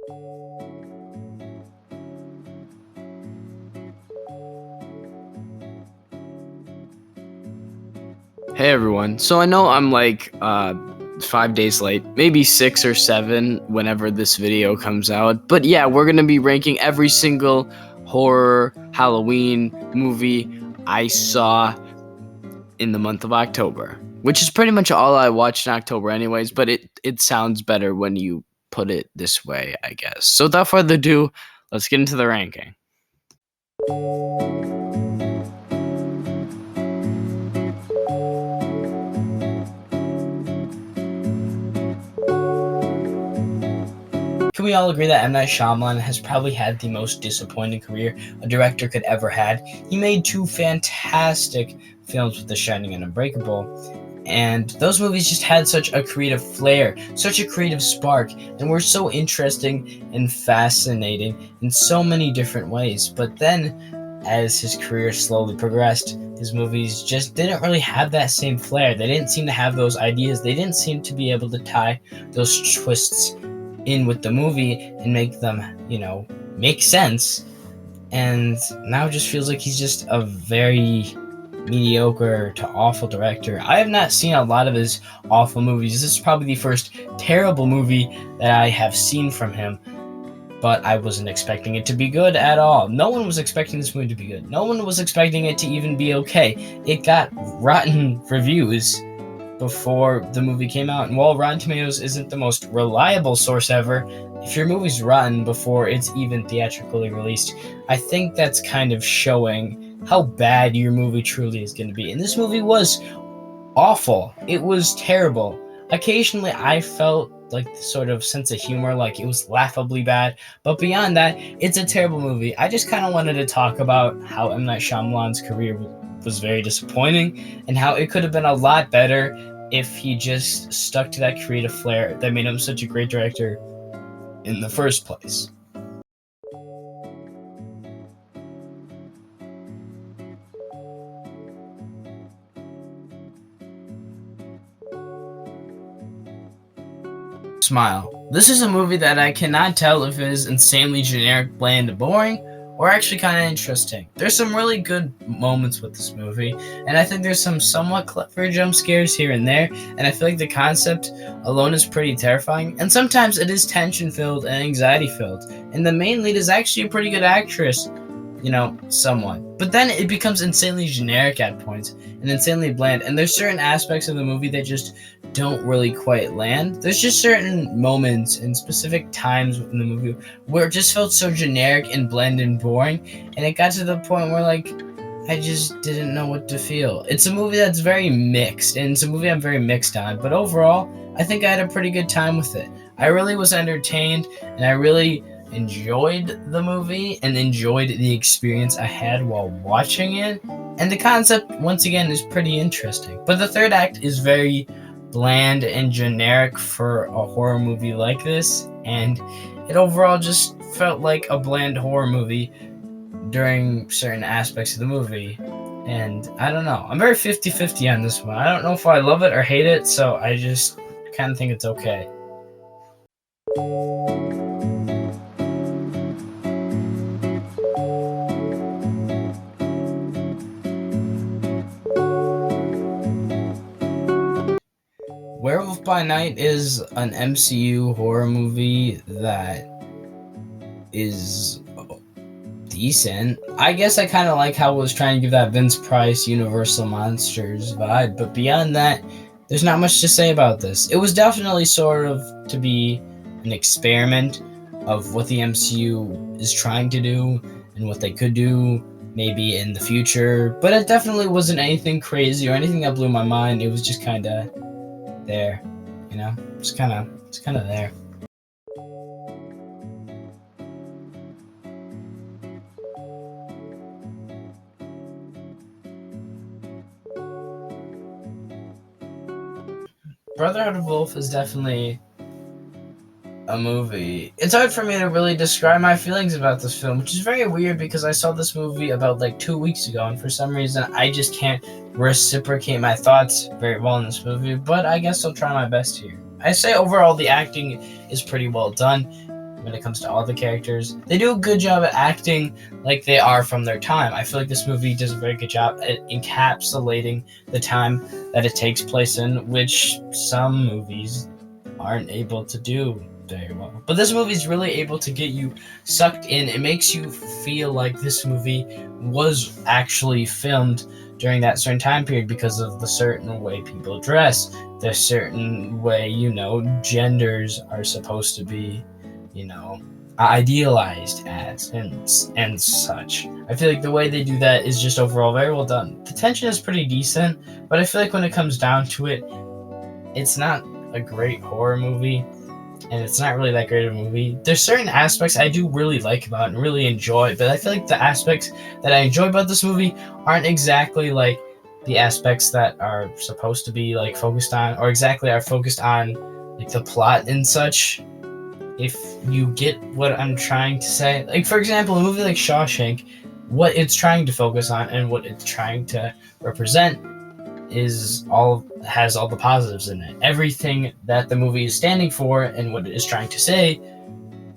Hey everyone. So I know I'm like 5 days late, maybe 6 or 7 whenever this video comes out. But yeah, we're gonna be ranking every single horror Halloween movie I saw in the month of October, which is pretty much all I watched in October anyways, but it sounds better when you put it this way, I guess. So without further ado, let's get into the ranking. Can we all agree that M. Night Shyamalan has probably had the most disappointing career a director could ever had? He made 2 fantastic films with The Shining and Unbreakable, and those movies just had such a creative flair, such a creative spark, and were so interesting and fascinating in so many different ways. But then, as his career slowly progressed, his movies just didn't really have that same flair. They didn't seem to have those ideas. They didn't seem to be able to tie those twists in with the movie and make them, make sense. And now it just feels like he's just a very mediocre to awful director. I have not seen a lot of his awful movies. This is probably the first terrible movie that I have seen from him, but I wasn't expecting it to be good at all. No one was expecting this movie to be good. No one was expecting it to even be okay. It got rotten reviews before the movie came out. And while Rotten Tomatoes isn't the most reliable source ever, if your movie's rotten before it's even theatrically released, I think that's kind of showing how bad your movie truly is going to be. And this movie was awful. It was terrible. Occasionally, I felt like the sort of sense of humor, like it was laughably bad. But beyond that, it's a terrible movie. I just kind of wanted to talk about how M. Night Shyamalan's career was very disappointing and how it could have been a lot better if he just stuck to that creative flair that made him such a great director in the first place. Smile. This is a movie that I cannot tell if it is insanely generic, bland, and boring, or actually kind of interesting. There's some really good moments with this movie, and I think there's some somewhat clever jump scares here and there, and I feel like the concept alone is pretty terrifying, and sometimes it is tension-filled and anxiety-filled, and the main lead is actually a pretty good actress, somewhat. But then it becomes insanely generic at points, and insanely bland, and there's certain aspects of the movie that just don't really quite land. There's just certain moments and specific times within the movie where it just felt so generic and bland and boring, and it got to the point where I just didn't know what to feel. It's a movie that's very mixed, and it's a movie I'm very mixed on, but overall, I think I had a pretty good time with it. I really was entertained, and I really enjoyed the movie and enjoyed the experience I had while watching it, and the concept, once again, is pretty interesting. But the third act is very bland and generic for a horror movie like this, and it overall just felt like a bland horror movie during certain aspects of the movie. And I don't know, I'm very 50-50 on this one. I don't know if I love it or hate it, so I just kind of think it's okay. Werewolf by Night is an MCU horror movie that is decent. I guess I kind of like how it was trying to give that Vince Price Universal Monsters vibe, but beyond that, there's not much to say about this. It was definitely sort of to be an experiment of what the MCU is trying to do and what they could do maybe in the future, but it definitely wasn't anything crazy or anything that blew my mind. It was just kind of there, it's kind of there. Brotherhood of Wolf is definitely a movie. It's hard for me to really describe my feelings about this film, which is very weird because I saw this movie about 2 weeks ago, and for some reason I just can't reciprocate my thoughts very well in this movie, but I guess I'll try my best here. I say overall the acting is pretty well done. when it comes to all the characters. They do a good job at acting like they are from their time. I feel like this movie does a very good job at encapsulating the time that it takes place in, which some movies aren't able to do very well. But this movie is really able to get you sucked in. It makes you feel like this movie was actually filmed during that certain time period because of the certain way people dress, the certain way, genders are supposed to be, idealized as and such. I feel like the way they do that is just overall very well done. The tension is pretty decent, but I feel like when it comes down to it, it's not a great horror movie, and it's not really that great of a movie. There's certain aspects I do really like about and really enjoy, but I feel like the aspects that I enjoy about this movie aren't exactly like the aspects that are supposed to be like focused on, or exactly are focused on like the plot and such. If you get what I'm trying to say, like for example, a movie like Shawshank, what it's trying to focus on and what it's trying to represent has all the positives in it. Everything that the movie is standing for and what it is trying to say,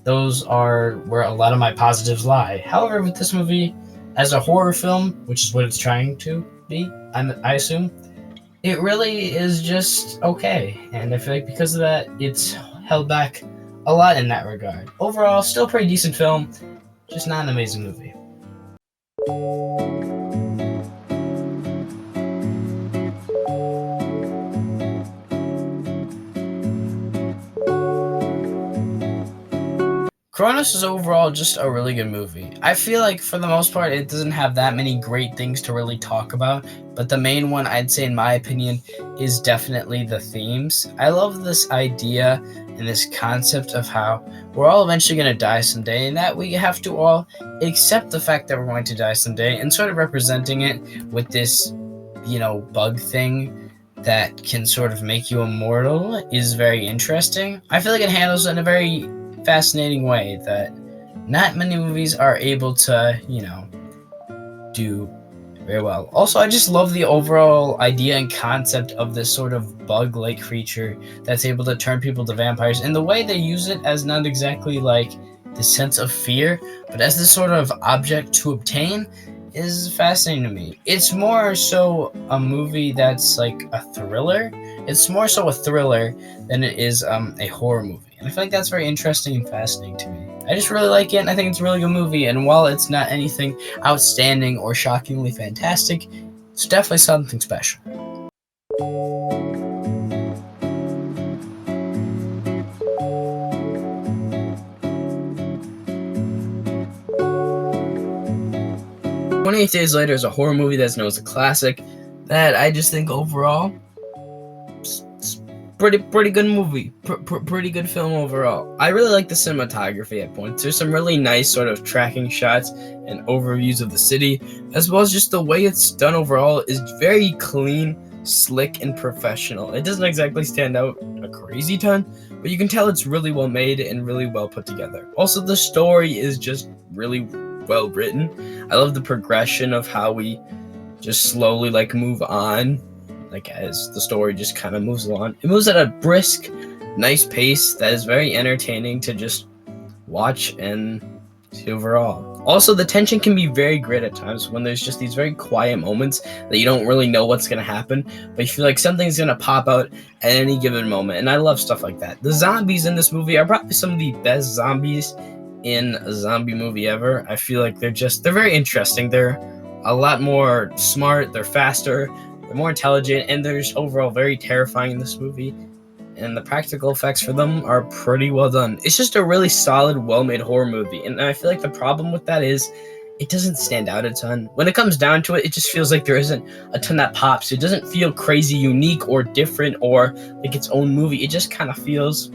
those are where a lot of my positives lie. However, with this movie, as a horror film, which is what it's trying to be, I assume, it really is just okay. And I feel like because of that, it's held back a lot in that regard. Overall, still pretty decent film, just not an amazing movie. Kronos is overall just a really good movie. I feel like for the most part it doesn't have that many great things to really talk about, but the main one I'd say in my opinion is definitely the themes. I love this idea and this concept of how we're all eventually going to die someday, and that we have to all accept the fact that we're going to die someday, and sort of representing it with this, bug thing that can sort of make you immortal is very interesting. I feel like it handles it in a very fascinating way that not many movies are able to, do very well. Also, I just love the overall idea and concept of this sort of bug-like creature that's able to turn people to vampires, and the way they use it as not exactly like the sense of fear, but as this sort of object to obtain is fascinating to me. It's more so a movie that's like a thriller. It's more so a thriller than it is a horror movie. And I feel like that's very interesting and fascinating to me. I just really like it, and I think it's a really good movie. And while it's not anything outstanding or shockingly fantastic, it's definitely something special. 28 Days Later is a horror movie that's known as a classic that I just think overall it's pretty good movie. Pretty good film overall. I really like the cinematography at points. There's some really nice sort of tracking shots and overviews of the city, as well as just the way it's done overall is very clean, slick, and professional. It doesn't exactly stand out a crazy ton, but you can tell it's really well made and really well put together. Also, the story is just really well written. I love the progression of how we just slowly move on, as the story just kind of moves along. It moves at a brisk, nice pace that is very entertaining to just watch and see overall. Also, the tension can be very great at times when there's just these very quiet moments that you don't really know what's going to happen, but you feel like something's going to pop out at any given moment, and I love stuff like that. The zombies in this movie are probably some of the best zombies in a zombie movie ever. I feel like they're very interesting. They're a lot more smart, they're faster, they're more intelligent, and they're just overall very terrifying in this movie. And the practical effects for them are pretty well done. It's just a really solid, well-made horror movie. And I feel like the problem with that is it doesn't stand out a ton. When it comes down to it, it just feels like there isn't a ton that pops. It doesn't feel crazy unique or different or like its own movie. It just kind of feels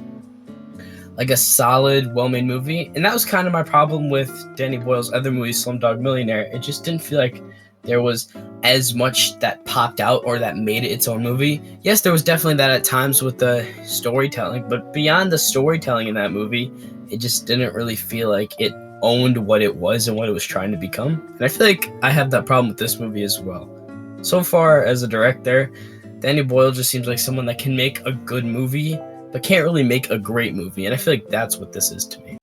like a solid, well-made movie. And that was kind of my problem with Danny Boyle's other movie, Slumdog Millionaire. It just didn't feel like there was as much that popped out or that made it its own movie. Yes, there was definitely that at times with the storytelling, but beyond the storytelling in that movie, it just didn't really feel like it owned what it was and what it was trying to become. And I feel like I have that problem with this movie as well. So far, as a director, Danny Boyle just seems like someone that can make a good movie, but can't really make a great movie. And I feel like that's what this is to me.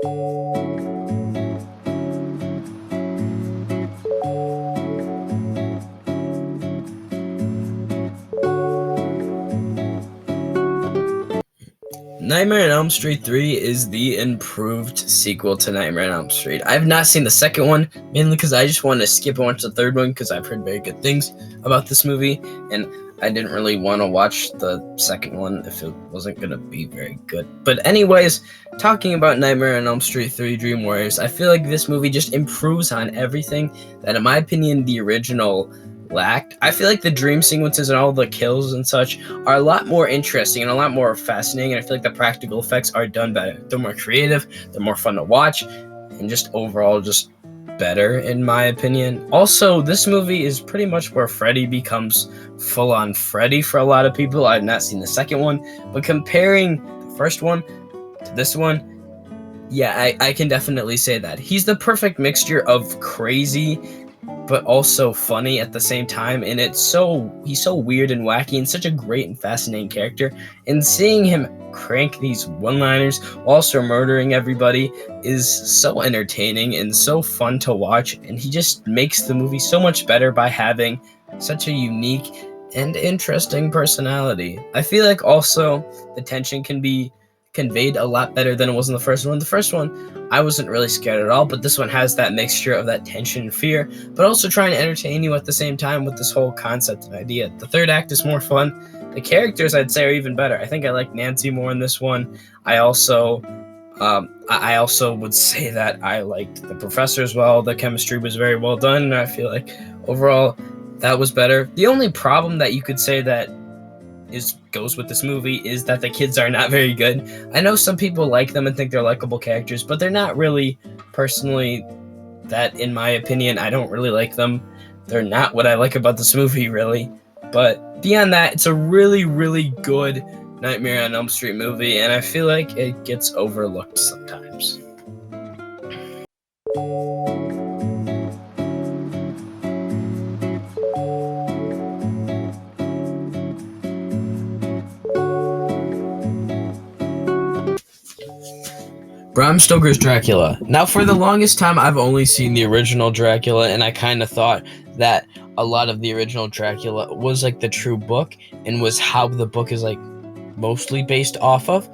Nightmare on Elm Street 3 is the improved sequel to Nightmare on Elm Street. I have not seen the second one, mainly because I just wanted to skip and watch the third one because I've heard very good things about this movie, and I didn't really want to watch the second one if it wasn't going to be very good. But anyways, talking about Nightmare on Elm Street 3 Dream Warriors, I feel like this movie just improves on everything that, in my opinion, the original lacked. I feel like the dream sequences and all the kills and such are a lot more interesting and a lot more fascinating, and I feel like the practical effects are done better. They're more creative, they're more fun to watch, and just overall just better in my opinion. Also, this movie is pretty much where Freddy becomes full-on Freddy for a lot of people. I've not seen the second one, but comparing the first one to this one, yeah, I can definitely say that. He's the perfect mixture of crazy but also funny at the same time, and he's so weird and wacky and such a great and fascinating character, and seeing him crank these one-liners while also murdering everybody is so entertaining and so fun to watch, and he just makes the movie so much better by having such a unique and interesting personality. I feel like also the tension can be conveyed a lot better than it was in the first one. The first one, I wasn't really scared at all, but this one has that mixture of that tension and fear, but also trying to entertain you at the same time with this whole concept and idea. The third act is more fun. The characters, I'd say, are even better. I think I like Nancy more in this one. I also would say that I liked the professor as well. The chemistry was very well done, and I feel like overall that was better. The only problem that you could say that goes with this movie is that the kids are not very good. I know some people like them and think they're likable characters, but they're not really. Personally, that in my opinion, I don't really like them. They're not what I like about this movie, really. But beyond that, it's a really, really good Nightmare on Elm Street movie, and I feel like it gets overlooked sometimes. Bram Stoker's Dracula. Now, for the longest time, I've only seen the original Dracula, and I kind of thought that a lot of the original Dracula was like the true book and was how the book is like mostly based off of.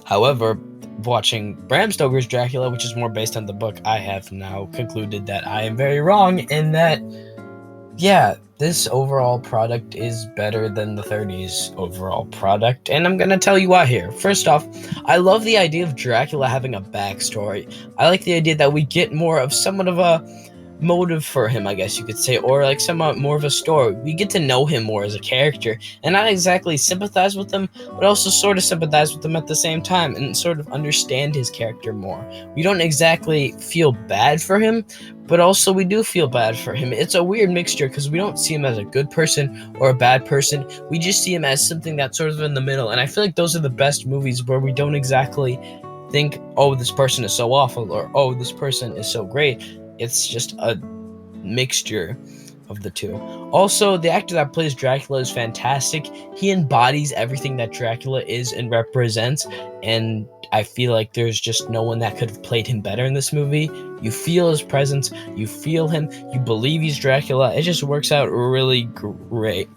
However, watching Bram Stoker's Dracula, which is more based on the book, I have now concluded that I am very wrong and that, yeah, this overall product is better than the 30s overall product, and I'm gonna tell you why here. First off, I love the idea of Dracula having a backstory. I like the idea that we get more of somewhat of a motive for him, I guess you could say, or like somewhat more of a story. We get to know him more as a character, and not exactly sympathize with him, but also sort of sympathize with him at the same time, and sort of understand his character more. We don't exactly feel bad for him, but also we do feel bad for him. It's a weird mixture because we don't see him as a good person or a bad person. We just see him as something that's sort of in the middle, and I feel like those are the best movies where we don't exactly think, oh, this person is so awful, or oh, this person is so great. It's just a mixture of the two. Also, the actor that plays Dracula is fantastic. He embodies everything that Dracula is and represents, and I feel like there's just no one that could have played him better in this movie. You feel his presence, you feel him, you believe he's Dracula. It just works out really great.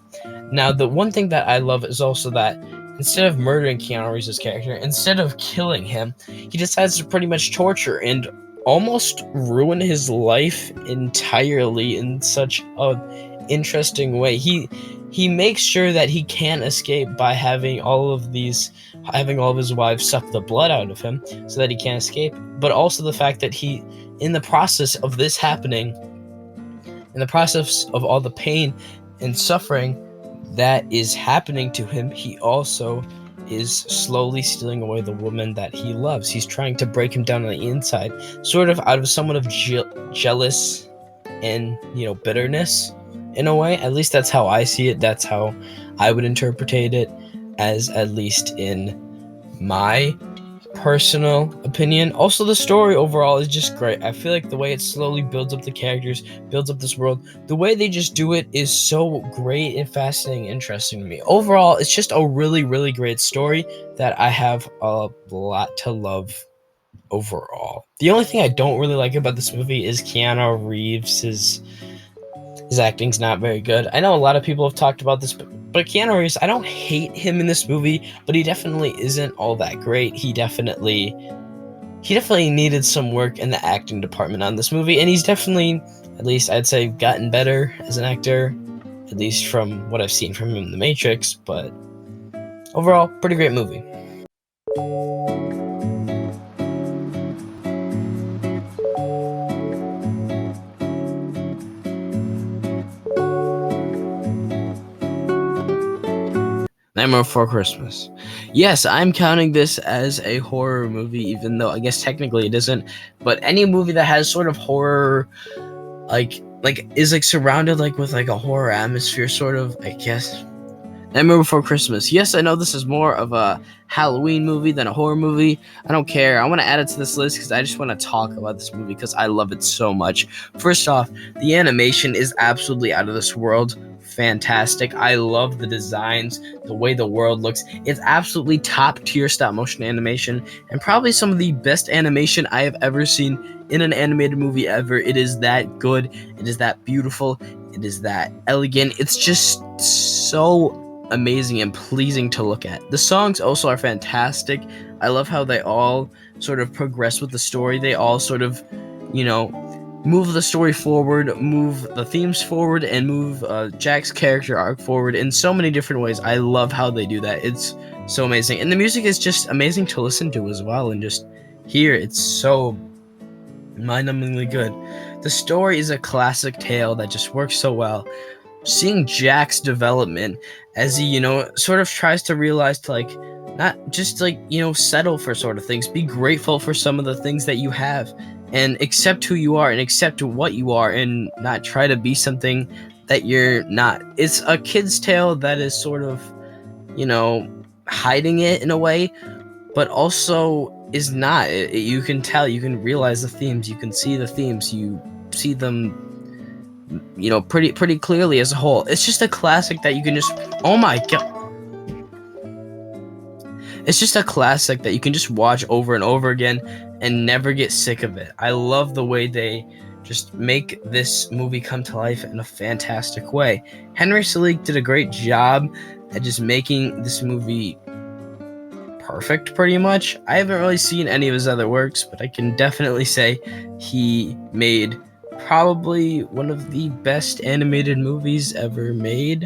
Now, the one thing that I love is also that instead of murdering Keanu Reeves' character, instead of killing him, he decides to pretty much torture and almost ruin his life entirely in such a interesting way. He makes sure that he can't escape by having all of his wives suck the blood out of him so that he can't escape, but also the fact that he, in the process of this happening, in the process of all the pain and suffering that is happening to him, he also is slowly stealing away the woman that he loves. He's trying to break him down on the inside, sort of out of somewhat of jealous and, bitterness in a way. At least that's how I see it. That's how I would interpret it, as at least in my personal opinion. Also, the story overall is just great. I feel like the way it slowly builds up the characters, builds up this world, the way they just do it is so great and fascinating and interesting to me. Overall, it's just a really, really great story that I have a lot to love overall. The only thing I don't really like about this movie is Keanu Reeves. His acting's not very good. I know a lot of people have talked about this, but Keanu Reeves, I don't hate him in this movie, but he definitely isn't all that great. He definitely needed some work in the acting department on this movie, and he's definitely, at least I'd say, gotten better as an actor, at least from what I've seen from him in The Matrix, but overall, pretty great movie. Nightmare Before Christmas. Yes, I'm counting this as a horror movie, even though I guess technically it isn't. But any movie that has sort of horror, like is like surrounded like with like a horror atmosphere, sort of, I guess. Nightmare Before Christmas. Yes, I know this is more of a Halloween movie than a horror movie. I don't care. I want to add it to this list because I just want to talk about this movie because I love it so much. First off, the animation is absolutely out of this world. Fantastic. I love the designs, the way the world looks. It's absolutely top tier stop motion animation and probably some of the best animation I have ever seen in an animated movie ever. It is that good. It is that beautiful. It is that elegant. It's just so amazing and pleasing to look at. The songs also are fantastic. I love how they all sort of progress with the story. They all sort of, move the story forward, move the themes forward, and move Jack's character arc forward in so many different ways. I love how they do that. It's so amazing. And the music is just amazing to listen to as well, and just hear. It's so mind-numbingly good. The story is a classic tale that just works so well. Seeing Jack's development as he, sort of tries to realize to, like, not just, like, settle for sort of things. Be grateful for some of the things that you have. And accept who you are and accept what you are and not try to be something that you're not. It's a kid's tale that is sort of, hiding it in a way, but also is not. You can tell, you can realize the themes, you can see the themes, you see them, pretty clearly as a whole. It's just a classic that you can just, oh my god. It's just a classic that you can just watch over and over again and never get sick of it. I love the way they just make this movie come to life in a fantastic way. Henry Selick did a great job at just making this movie perfect, pretty much. I haven't really seen any of his other works, but I can definitely say he made probably one of the best animated movies ever made.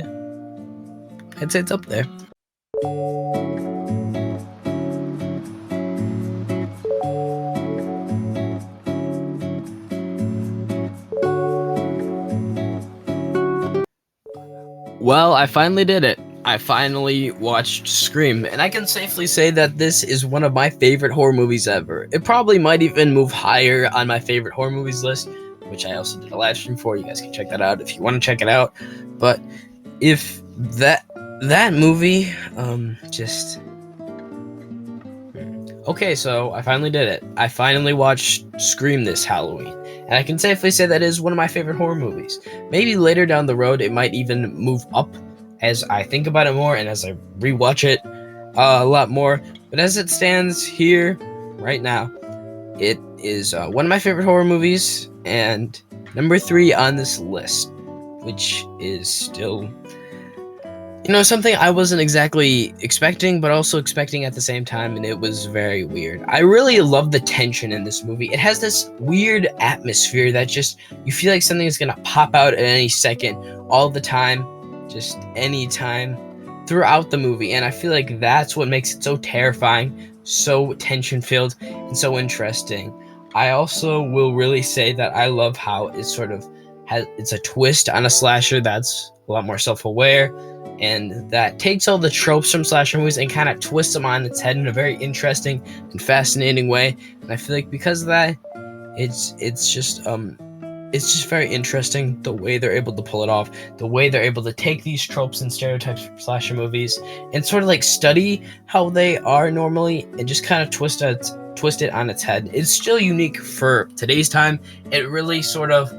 I'd say it's up there. Well, I finally did it. I finally watched Scream, and I can safely say that this is one of my favorite horror movies ever. It probably might even move higher on my favorite horror movies list, which I also did a live stream for. You guys can check that out if you want to check it out. But if that movie, Okay, so I finally did it. I finally watched Scream this Halloween, and I can safely say that is one of my favorite horror movies. Maybe later down the road, it might even move up as I think about it more and as I rewatch it a lot more. But as it stands here right now, it is one of my favorite horror movies and number 3 on this list, which is still, something I wasn't exactly expecting, but also expecting at the same time, and it was very weird. I really love the tension in this movie. It has this weird atmosphere that just, you feel like something is gonna pop out at any second, all the time, just any time, throughout the movie, and I feel like that's what makes it so terrifying, so tension-filled, and so interesting. I also will really say that I love how it sort of it's a twist on a slasher that's a lot more self-aware, and that takes all the tropes from slasher movies and kind of twists them on its head in a very interesting and fascinating way. And I feel like because of that, it's just very interesting the way they're able to pull it off, the way they're able to take these tropes and stereotypes from slasher movies and sort of like study how they are normally and just kind of twist it on its head. It's still unique for today's time. It really sort of,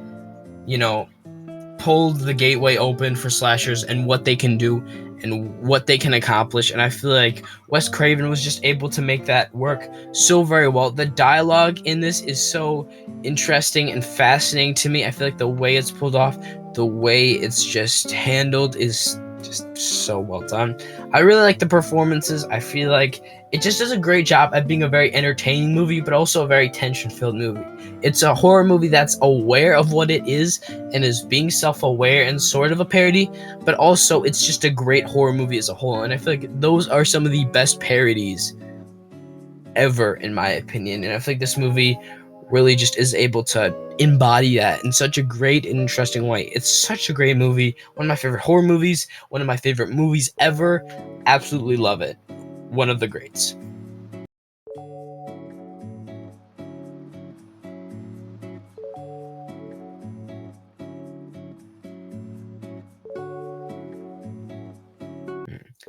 pulled the gateway open for slashers and what they can do and what they can accomplish. And I feel like Wes Craven was just able to make that work so very well. The dialogue in this is so interesting and fascinating to me. I feel like the way it's pulled off, the way it's just handled is just so well done. I really like the performances. I feel like it just does a great job at being a very entertaining movie, but also a very tension-filled movie. It's a horror movie that's aware of what it is and is being self-aware and sort of a parody, but also it's just a great horror movie as a whole. And I feel like those are some of the best parodies ever, in my opinion. And I feel like this movie really just is able to embody that in such a great and interesting way. It's such a great movie. One of my favorite horror movies, one of my favorite movies ever. Absolutely love it. One of the greats.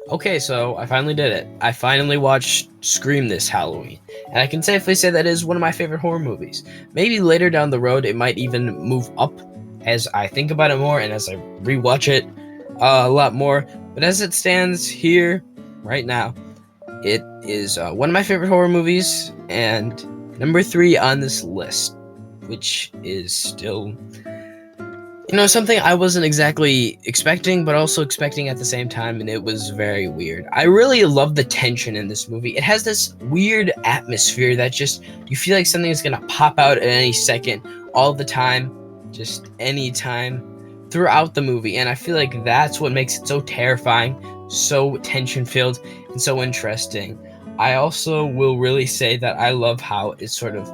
Okay, so I finally did it. I finally watched Scream this Halloween, and I can safely say that is one of my favorite horror movies. Maybe later down the road, it might even move up as I think about it more and as I rewatch it a lot more. But as it stands here right now, it is one of my favorite horror movies and number 3 on this list, which is still, something I wasn't exactly expecting, but also expecting at the same time, and it was very weird. I really love the tension in this movie. It has this weird atmosphere that just, you feel like something is gonna pop out at any second, all the time, just any time, throughout the movie, and I feel like that's what makes it so terrifying, so tension-filled, and so interesting. I also will really say that I love how it sort of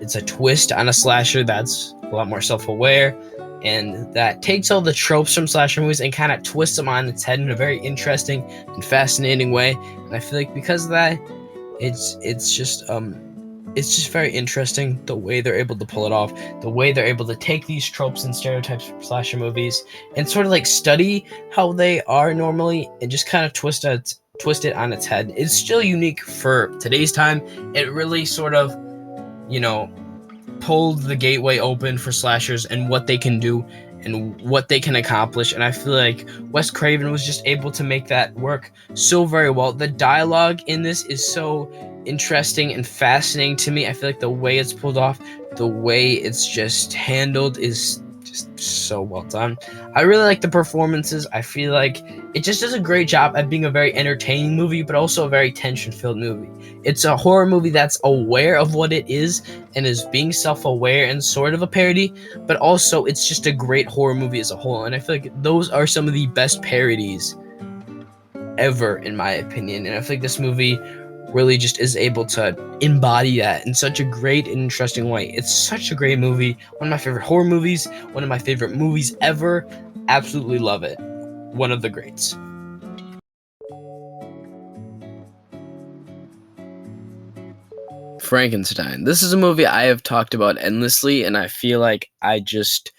it's a twist on a slasher that's a lot more self-aware, and that takes all the tropes from slasher movies and kind of twists them on its head in a very interesting and fascinating way. And I feel like because of that, it's just very interesting the way they're able to pull it off, the way they're able to take these tropes and stereotypes from slasher movies and sort of like study how they are normally and just kind of twist it on its head. It's still unique for today's time. It really sort of, you know, pulled the gateway open for slashers and what they can do and what they can accomplish. And I feel like Wes Craven was just able to make that work so very well. The dialogue in this is so interesting and fascinating to me. I feel like the way it's pulled off, the way it's just handled is just so well done. I really like the performances. I feel like it just does a great job at being a very entertaining movie, but also a very tension-filled movie. It's a horror movie that's aware of what it is and is being self-aware and sort of a parody, but also it's just a great horror movie as a whole. And I feel like those are some of the best parodies ever, in my opinion. And I feel like this movie really just is able to embody that in such a great and interesting way. It's such a great movie. One of my favorite horror movies, one of my favorite movies ever. Absolutely love it. One of the greats. Frankenstein. This is a movie I have talked about endlessly, and I feel like I just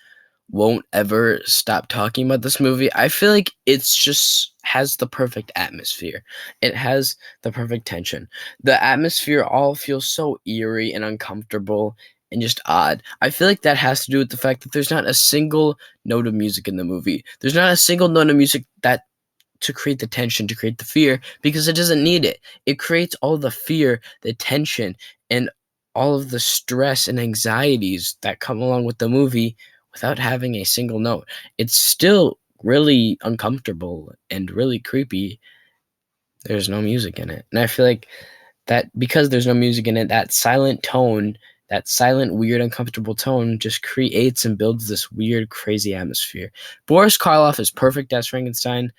won't ever stop talking about this movie. I feel like it's just has the perfect atmosphere. It has the perfect tension. The atmosphere all feels so eerie and uncomfortable and just odd. I feel like that has to do with the fact that there's not a single note of music in the movie. There's not a single note of music that to create the tension, to create the fear, because it doesn't need it. It creates all the fear, the tension, and all of the stress and anxieties that come along with the movie without having a single note. It's still really uncomfortable and really creepy. There's no music in it. And I feel like that because there's no music in it, that silent tone, that silent, weird, uncomfortable tone just creates and builds this weird, crazy atmosphere. Boris Karloff is perfect as Frankenstein.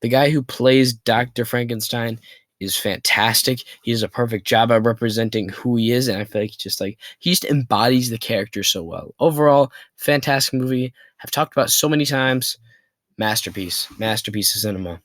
The guy who plays Dr. Frankenstein is fantastic. He does a perfect job at representing who he is, and I feel like he just embodies the character so well. Overall, fantastic movie. I've talked about it so many times. Masterpiece of cinema.